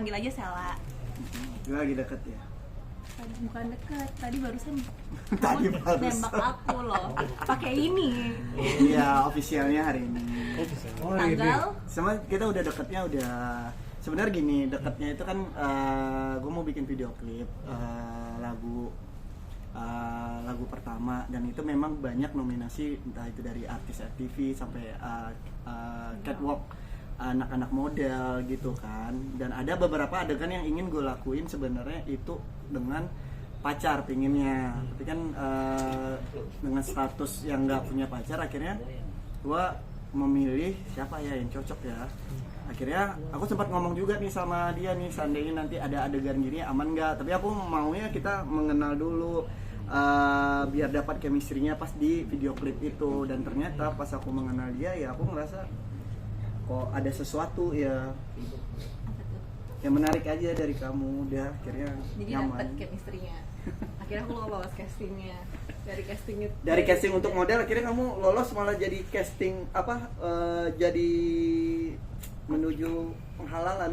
panggil aja Sela. Gue lagi deket ya. Bukan deket, tadi barusan Tadi kamu barusan. nembak aku loh pakai ini Iya, officialnya hari ini. tanggal. Sama kita udah deketnya udah. Sebenarnya gini, deketnya itu kan gue mau bikin video klip lagu pertama, dan itu memang banyak nominasi, entah itu dari artis FTV sampai catwalk anak-anak model gitu kan. Dan ada beberapa adegan yang ingin gue lakuin sebenarnya itu dengan pacar pinginnya, tapi kan dengan status yang nggak punya pacar, akhirnya gue memilih siapa ya yang cocok ya. Akhirnya aku sempat ngomong juga nih sama dia nih, seandainya nanti ada adegan gini aman nggak, tapi aku maunya kita mengenal dulu biar dapat chemistry-nya pas di video klip itu. Dan ternyata pas aku mengenal dia ya aku ngerasa kok ada sesuatu ya yang menarik aja dari kamu. Dia akhirnya Jadi nyaman. dapet chemistry-nya. Akhirnya aku lolos castingnya. Dari casting untuk model akhirnya kamu lolos malah jadi casting jadi menuju penghalalan.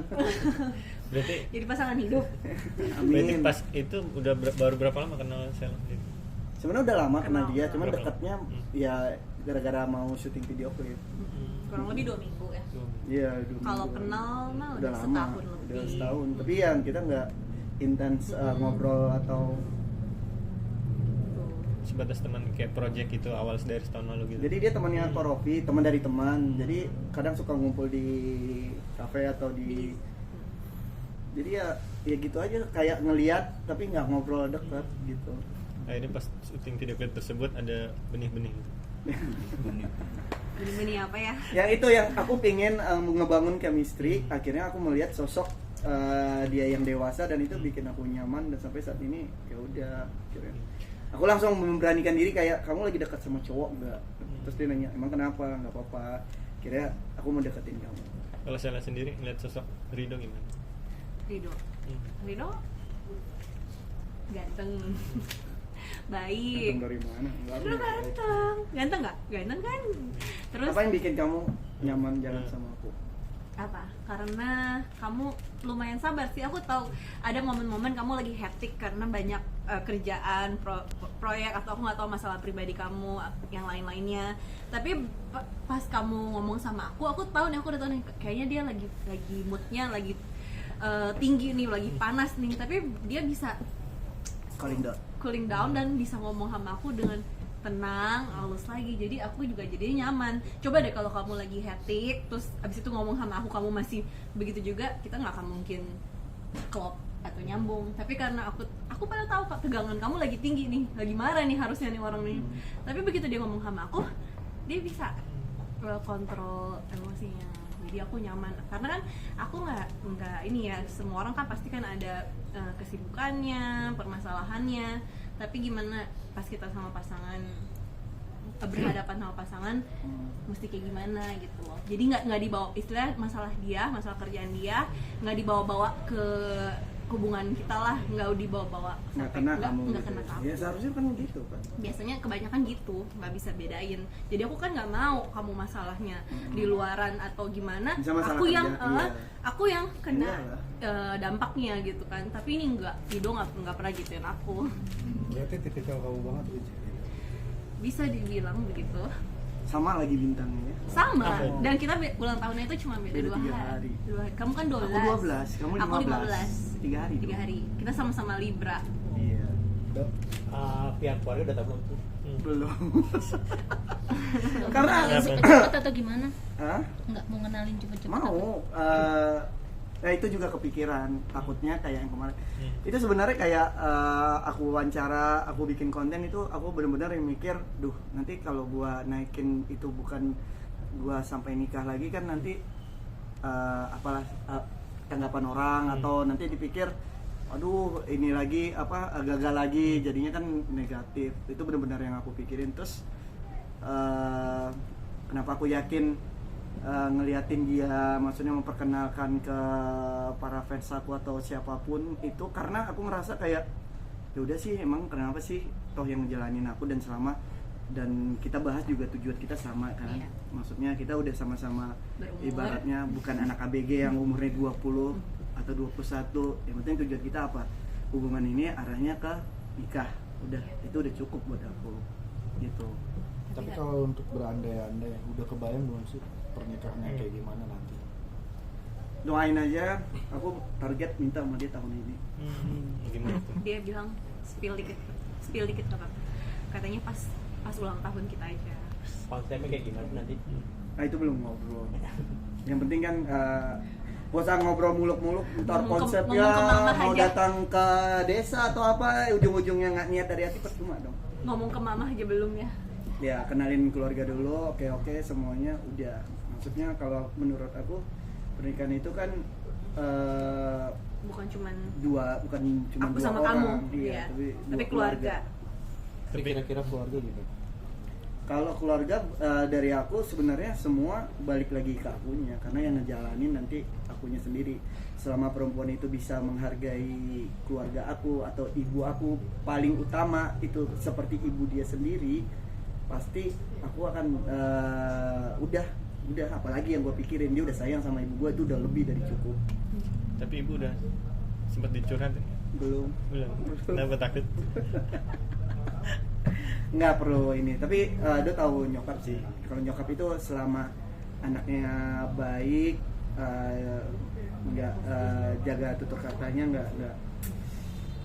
Berarti Jadi pasangan hidup. berarti Amin. pas itu udah baru berapa lama kenal Sela? Sebenarnya udah lama kenal dia, cuman Berapa? dekatnya ya gara-gara mau syuting video klip. Kurang lebih 2 minggu ya. Iya, Kalau kenal mah udah setahun lebih. Udah setahun. Tapi yang kita nggak intens ngobrol atau Sebatas teman kayak project itu awal dari setahun lalu gitu. jadi dia temannya Korofi, teman dari teman. Jadi kadang suka ngumpul di kafe atau di jadi ya gitu aja, kayak ngelihat tapi nggak ngobrol deket gitu. Akhirnya pas syuting video klip tersebut ada benih-benih gitu. Benih-benih apa ya? Ya itu yang aku pingin ngebangun chemistry. Akhirnya aku melihat sosok dia yang dewasa dan itu bikin aku nyaman, dan sampai saat ini ya udah akhirnya aku langsung memberanikan diri kayak, kamu lagi dekat sama cowok nggak? Terus dia nanya, emang kenapa? Nggak apa-apa. Akhirnya aku mau deketin kamu. Kalau Sela sendiri ngeliat sosok Rido gimana? Rido ganteng. Baik. Ganteng dari mana? Enggak, Rido ganteng. Ganteng nggak? Ganteng kan. Terus apa yang bikin kamu nyaman jalan sama aku? apa? Karena kamu lumayan sabar sih. Aku tahu ada momen-momen kamu lagi hektik karena banyak kerjaan, proyek, atau aku nggak tahu masalah pribadi kamu yang lain-lainnya. Tapi pas kamu ngomong sama aku tahu nih, aku udah tahu nih kayaknya dia lagi moodnya lagi tinggi nih, lagi panas nih. Tapi dia bisa cooling down dan bisa ngomong sama aku dengan tenang, halus lagi. Jadi aku juga jadinya nyaman. Coba deh kalau kamu lagi hektik terus abis itu ngomong sama aku, kamu masih begitu juga, kita nggak akan mungkin klop atau nyambung. Tapi karena aku pada tahu Kak, tegangan kamu lagi tinggi nih, lagi marah nih harusnya nih orang nih. Tapi begitu dia ngomong sama aku, dia bisa kontrol emosinya. Jadi aku nyaman. Karena kan aku nggak ini ya, semua orang kan pasti kan ada kesibukannya, permasalahannya. Tapi gimana pas kita sama pasangan, berhadapan sama pasangan, mesti kayak gimana gitu loh. Jadi nggak dibawa, istilah masalah dia, masalah kerjaan dia nggak dibawa-bawa ke hubungan kita lah, nggak dibawa-bawa Nggak kena kamu nggak gitu kena ya. kamu. Ya seharusnya kan gitu kan. Biasanya kebanyakan gitu, nggak bisa bedain. Jadi aku kan nggak mau kamu masalahnya di luaran atau gimana, Bisa masalah aku yang kerja, iya. aku yang kena Iyalah. dampaknya gitu kan. Tapi ini Rido nggak pernah gituin aku. Berarti tipikal kamu banget gitu. Bisa dibilang begitu. Sama lagi bintangnya ya. Sama. Apa? Dan kita ulang tahunnya itu cuma beda Beda 2 3 hari. hari. Kamu kan 12. Aku 12, kamu 15. Aku 15. 3 hari. 3 hari. Kita sama-sama Libra. Iya. Pihak keluarga udah tahu belum? Belum. Karena cepet-cepet atau gimana? Hah? Nggak mau ngenalin cepet-cepet? Mau nah itu juga kepikiran, takutnya kayak yang kemarin itu sebenarnya kayak aku wawancara, aku bikin konten itu, aku benar-benar yang mikir, duh nanti kalau gua naikin itu bukan gua sampai nikah lagi kan nanti apalah tanggapan orang atau nanti dipikir aduh ini lagi gagal lagi, jadinya kan negatif. Itu benar-benar yang aku pikirin. Terus kenapa aku yakin ngeliatin dia, maksudnya memperkenalkan ke para fans aku atau siapapun itu, karena aku ngerasa kayak ya udah sih, emang kenapa sih, toh yang ngejalanin aku dan selama, dan kita bahas juga tujuan kita sama kan. Maksudnya kita udah sama-sama Berumur. ibaratnya bukan anak ABG yang umurnya 20 atau 21, yang penting tujuan kita apa, hubungan ini arahnya ke nikah, udah itu udah cukup buat aku gitu. Tapi kalau untuk berandai-andai, udah kebayang belum sih pernikahannya kayak gimana nanti? Doain aja, aku target minta sama dia tahun ini. Gimana tuh? Dia bilang spill dikit nggak apa-apa. Katanya pas ulang tahun kita aja. Konsepnya kayak gimana nanti? Nah itu belum ngobrol. Yang penting kan gak usah ngobrol muluk-muluk ntar Ngomong ke konsepnya mama mau aja. datang ke desa atau apa, ujung-ujungnya nggak niat dari hati percuma dong. Ngomong ke mama aja belum ya. Ya kenalin keluarga dulu, oke semuanya udah. Maksudnya kalau menurut aku pernikahan itu kan Bukan cuman bukan cuma aku dua sama orang, kamu, iya, iya. dua Tapi keluarga. Tapi kira-kira keluarga gitu. Kalau keluarga dari aku sebenarnya semua balik lagi ke akunya, karena yang ngejalanin nanti akunya sendiri. Selama perempuan itu bisa menghargai keluarga aku atau ibu aku paling utama itu seperti ibu dia sendiri, pasti aku akan udah apalagi yang gue pikirin, dia udah sayang sama ibu gue itu udah lebih dari cukup. Tapi ibu udah sempat dicurhat ya? Belum Kenapa takut? nggak perlu ini, tapi dia tahu nyokap sih. Kalau nyokap itu selama anaknya baik, nggak jaga tutur katanya,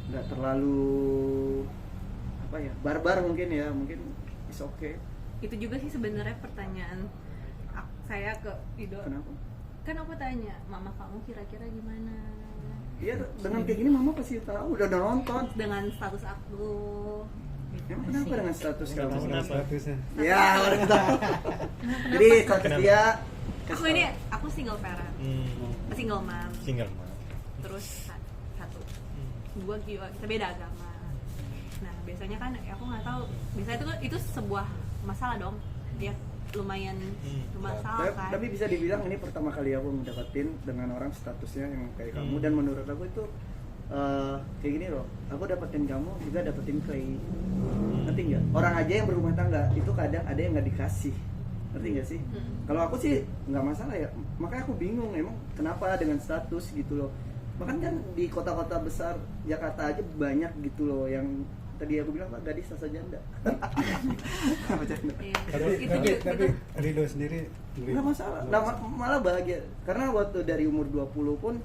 nggak terlalu apa ya, barbar mungkin is okay. Itu juga sih sebenarnya pertanyaan saya ke Ido. Kenapa? Kan aku tanya, mama kamu kira-kira gimana? Iya, dengan kayak gini mama pasti tahu, udah nonton. Dengan status aku. Emang kenapa dengan status kamu? Kenapa? Statusnya. Ya, udah tahu. Jadi status Kenapa? dia Aku single parent, single mom. Single mom. Terus satu, dua kita beda agama. Nah biasanya kan aku nggak tahu. Biasanya itu sebuah masalah dong. Dia lumayan masalah kan. Tapi bisa dibilang ini pertama kali aku mendekatin dengan orang statusnya yang kayak kamu, dan menurut aku itu kayak gini loh, aku dapetin kamu juga dapetin Clay. Ngerti nggak? Orang aja yang berumah tangga itu kadang ada yang nggak dikasih, ngerti nggak sih? Kalau aku sih nggak masalah ya, makanya aku bingung emang kenapa dengan status gitu loh. Bahkan kan di kota-kota besar Jakarta aja banyak gitu loh yang tadi aku bilang Pak, gadis rasa janda. Iya. Tapi Rido sendiri Nggak masalah, malah bahagia. Karena waktu dari umur 20 pun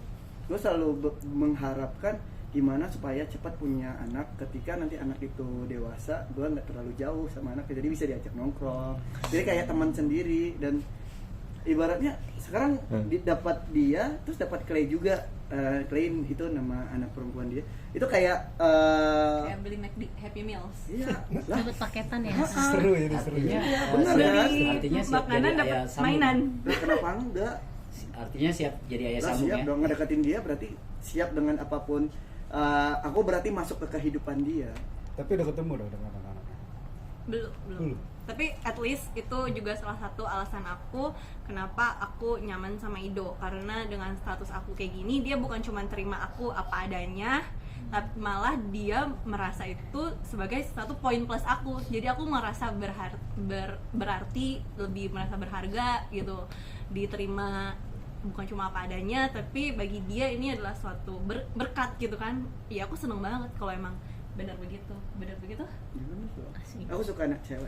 gue selalu mengharapkan gimana supaya cepat punya anak. Ketika nanti anak itu dewasa, gue nggak terlalu jauh sama anaknya, jadi bisa diajak nongkrong. Jadi kayak teman sendiri, dan ibaratnya sekarang dapat dia, terus dapat Clay juga. Clay itu nama anak perempuan dia. Itu kayak Kayak beli McD Happy Meals. iya, lah. Dapat paketan ya. seru ya, seru ya. Iya, benar ya. Artinya siap makanan jadi dapat ayah sambung. mainan. Lah, kenapa enggak? Artinya siap jadi ayah Lah, sambung siap ya. dong ngedeketin dia, berarti siap dengan apapun. Aku berarti masuk ke kehidupan dia. Tapi udah ketemu dong dengan anak-anaknya. Belum. Tapi at least itu juga salah satu alasan aku kenapa aku nyaman sama Ido, karena dengan status aku kayak gini, dia bukan cuma terima aku apa adanya, tapi malah dia merasa itu sebagai satu poin plus aku. Jadi aku merasa berarti, lebih merasa berharga gitu, diterima bukan cuma apa adanya, tapi bagi dia ini adalah suatu berkat gitu kan. Ya aku seneng banget kalau emang benar begitu. Aku suka anak cewek.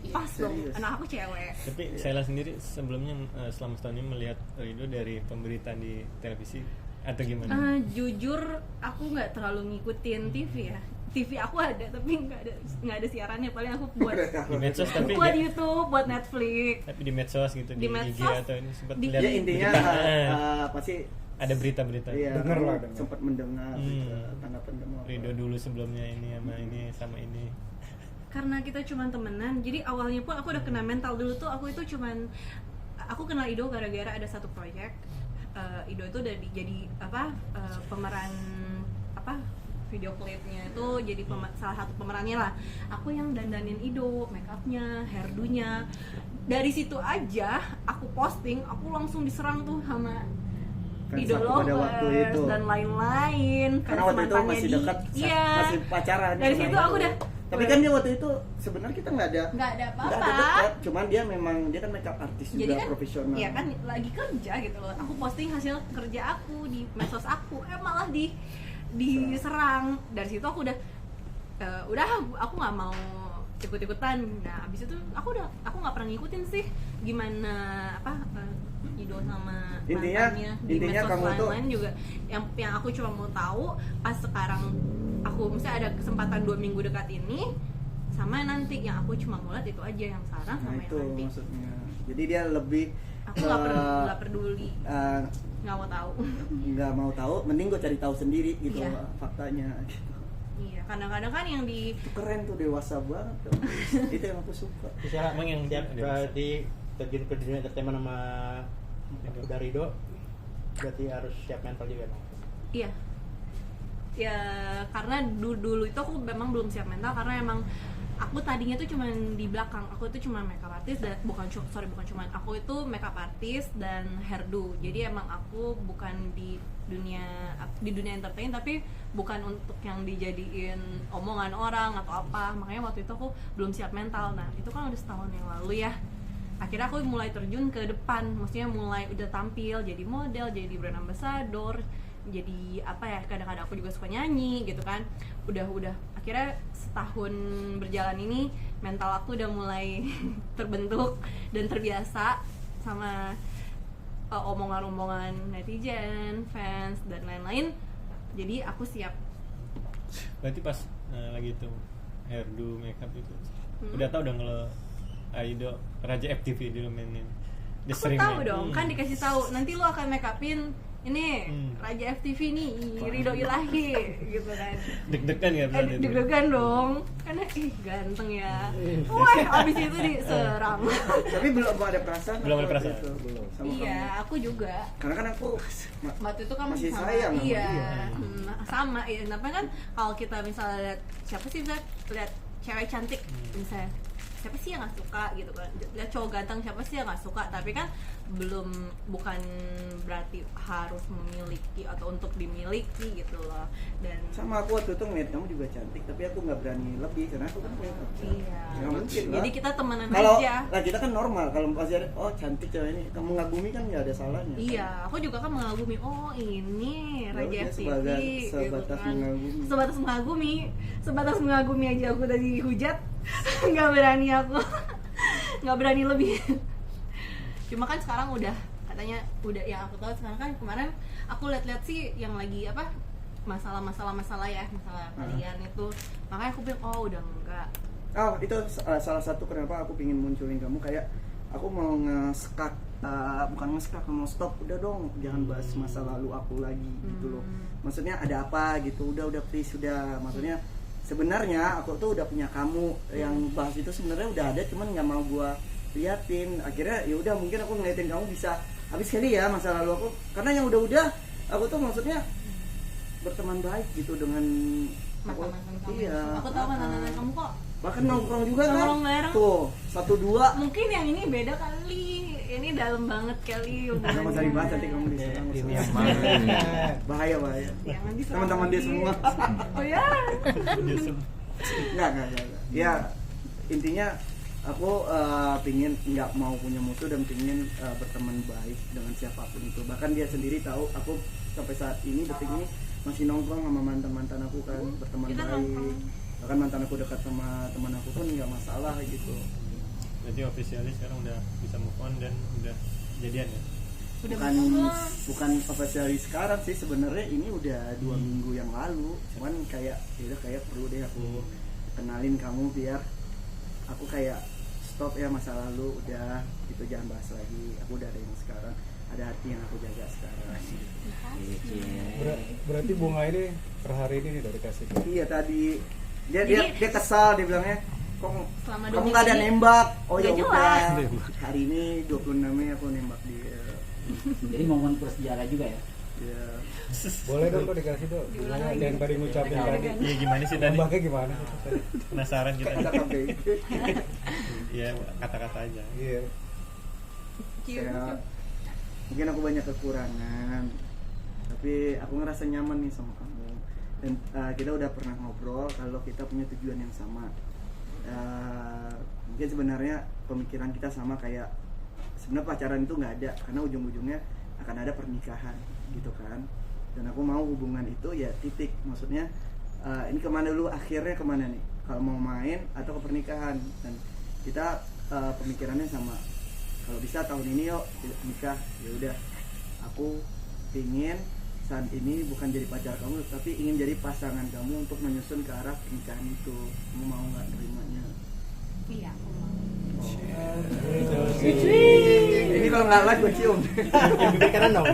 Pas dong, Serius. anak aku cewek. Tapi Sheila sendiri sebelumnya selama setahun ini melihat Rido dari pemberitaan di televisi atau gimana? Jujur aku nggak terlalu ngikutin TV ya. TV aku ada tapi nggak ada siarannya, paling aku buat Di medsos tapi buat YouTube, buat Netflix. tapi di medsos gitu, Di di IG medsos, atau ini sempat di- lihat Ya intinya berita. pasti Ada berita-berita. iya, Denger lah, aku denger. sempat mendengar tanggapan kamu. Rido dulu sebelumnya ini sama ini. Karena kita cuman temenan, jadi awalnya pun aku udah kena mental. Dulu tuh aku kenal Ido gara-gara ada satu proyek. Ido itu udah jadi pemeran video klipnya itu jadi salah satu pemerannya lah. Aku yang dandanin Ido, make upnya, hairdo-nya. Dari situ aja aku posting, aku langsung diserang tuh sama Fans Ido aku pada waktu itu. lovers dan lain-lain. Karena Fans waktu itu mantannya masih dekat, iya. masih pacaran. Dari sama situ Ido. aku udah Tapi kan dia waktu itu sebenarnya kita nggak ada nggak ada nggak apa-apa. ada dekat, cuman dia memang dia kan makeup artis juga Jadi kan profesional. ya kan lagi kerja gitu loh, aku posting hasil kerja aku di medsos aku, malah diserang. Dari situ aku udah aku nggak mau ikut-ikutan. Nah abis itu aku nggak pernah ngikutin sih gimana Ido sama Intinya mantannya di medsos kamu tuh lain juga. Yang aku cuma mau tahu pas sekarang aku misalnya ada kesempatan 2 minggu dekat ini sama nanti, yang aku cuma mau lihat itu aja, yang sekarang nah sama itu yang nanti. maksudnya. Jadi dia lebih Aku nggak peduli, nggak mau tahu. nggak mau tahu, mending gue cari tahu sendiri gitu Iya. faktanya gitu. Iya, kadang-kadang kan yang di Itu keren tuh, dewasa banget tuh. Itu yang aku suka. Misalnya Emang yang tiap dia- berarti terjun ke dunia entertainment sama udah Rido, berarti harus siap mental juga dong. iya. Ya karena dulu itu aku memang belum siap mental, karena emang aku tadinya tuh cuman di belakang. Aku tuh cuma makeup artist dan bukan cuman, aku itu makeup artist dan hairdo. Jadi emang aku bukan di dunia entertain, tapi bukan untuk yang dijadiin omongan orang atau apa. Makanya waktu itu aku belum siap mental. Nah itu kan udah setahun yang lalu ya. Akhirnya aku mulai terjun ke depan, maksudnya mulai udah tampil jadi model, jadi brand ambassador, jadi kadang-kadang aku juga suka nyanyi gitu kan. Udah akhirnya setahun berjalan ini mental aku udah mulai terbentuk dan terbiasa sama omongan-omongan netizen, fans dan lain-lain. Jadi aku siap. Berarti pas lagi itu hairdo makeup itu udah tahu dong kalau Aido Raja FTV dulu mainin. Dia Aku sering tahu main. dong, kan dikasih tahu nanti lu akan make upin ini Raja FTV nih, Rido Ilahi gitu kan. Deg-degan ya berarti itu? Deg-degan dong, karena ganteng ya. Wah, abis itu diserang. Tapi belum ada perasaan. Belum ada apa perasaan. gitu, belum. Sama Iya, kamu. aku juga. Karena kan aku Waktu itu kan masih sama, sayang sama iya, dia. sama ya. Kenapa kan kalau kita misalnya lihat siapa sih lihat cewek cantik misalnya, siapa sih yang nggak suka gitu kan, lihat cowok ganteng siapa sih yang nggak suka, tapi kan bukan berarti harus memiliki atau untuk dimiliki gitu loh. Dan sama aku waktu itu ngeliat kamu juga cantik, tapi aku nggak berani lebih karena aku kan punya pacar. iya, Nggak mungkin lah. jadi kita temenan Kalau aja. lah kita kan normal, kalau pasti ada cantik cewek ini, kamu mengagumi kan nggak ada salahnya. Iya, aku juga kan mengagumi. Oh ini Raja Ya udah, FTV sebatas kan. mengagumi. Sebatas mengagumi aja aku udah dihujat. Nggak berani lebih. Cuma kan sekarang udah katanya yang aku tahu sekarang kan, kemarin aku lihat-lihat sih yang lagi masalah ya, masalah kalian itu. Makanya aku bilang udah enggak. Oh itu salah satu kenapa aku pingin munculin kamu, kayak aku mau nge-skak, bukan nge-skak, mau stop, udah dong jangan bahas masa lalu aku lagi gitu loh. Maksudnya ada apa gitu, udah please, udah. Maksudnya sebenarnya aku tuh udah punya kamu, yang bahas itu sebenarnya udah ada, cuman nggak mau gua liatin. Akhirnya ya udah, mungkin aku ngeliatin kamu bisa habis kali ya masa lalu aku, karena yang udah aku tuh maksudnya berteman baik gitu dengan aku. Mantan kamu. Iya. Aku tahu mantan kamu kok. Bahkan nongkrong juga kan. Nongkrong bareng. Tuh, 1-2. Mungkin yang ini beda kali. Ini dalam banget kali. Ada Mas Ari bahas nanti kamu diserang. Ini sama yang saya. mana? Bahaya. Jangan diserang Teman-teman dia lagi. semua. Oh ya. Enggak. Ya, intinya aku pingin nggak mau punya musuh dan pingin berteman baik dengan siapapun itu. Bahkan dia sendiri tahu aku sampai saat ini, detik ini masih nongkrong sama mantan aku kan, berteman Kita baik. nongkrong. Bahkan mantan aku dekat sama teman aku pun nggak masalah gitu. Berarti officially sekarang udah bisa move on dan udah jadian ya? Udah bukan officially sekarang sih, sebenarnya ini udah 2 minggu yang lalu. Cuman kayak perlu deh aku kenalin kamu biar aku kayak stop ya masa lalu, udah itu jangan bahas lagi. Aku udah ada yang sekarang, ada hati yang aku jaga sekarang. Berarti bunga ini per hari ini nih dari kasih. Iya tadi dia Jadi- dia kesal, dia bilangnya kok Selama kamu 2 nggak ada minggu ini nembak. Oh ya nggak udah, jelas. hari ini 26 Mei aku nembak dia. Jadi momen bersejarah juga ya. Ya. Boleh dong kok dikasih dong. Bunganya ada yang tadi ngucapin tadi. Iya gimana sih tadi? Nembaknya gimana sih tadi? Penasaran kita. Ada KBG. Iya kata-kata aja. Iya. Saya, mungkin aku banyak kekurangan, tapi aku ngerasa nyaman nih sama kamu. dan kita udah pernah ngobrol kalau kita punya tujuan yang sama. Mungkin sebenarnya pemikiran kita sama, kayak sebenarnya pacaran itu nggak ada, karena ujung-ujungnya akan ada pernikahan gitu kan. Dan aku mau hubungan itu ya titik, maksudnya ini kemana dulu, akhirnya kemana nih, kalau mau main atau ke pernikahan. Dan kita pemikirannya sama, kalau bisa tahun ini yuk nikah. Ya udah, aku ingin saat ini bukan jadi pacar kamu, tapi ingin jadi pasangan kamu untuk menyusun ke arah pernikahan itu. Kamu mau nggak nerimanya? Iya, aku mau. Ini kalau nggak like gue cium. Yang pipi kanan dong.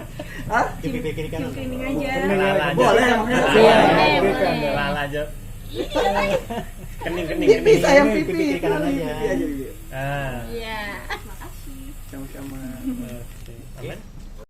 Hah? Yang pipi kiri kanan. Cungkring aja. Lala aja. Boleh emangnya? Boleh. Lala aja. Kening. Pipi sayang Pipi pipi. kiri kanan aja. Pipi aja pipi. Ah. Iya. Makasih. Sama-sama. Oke. Aman?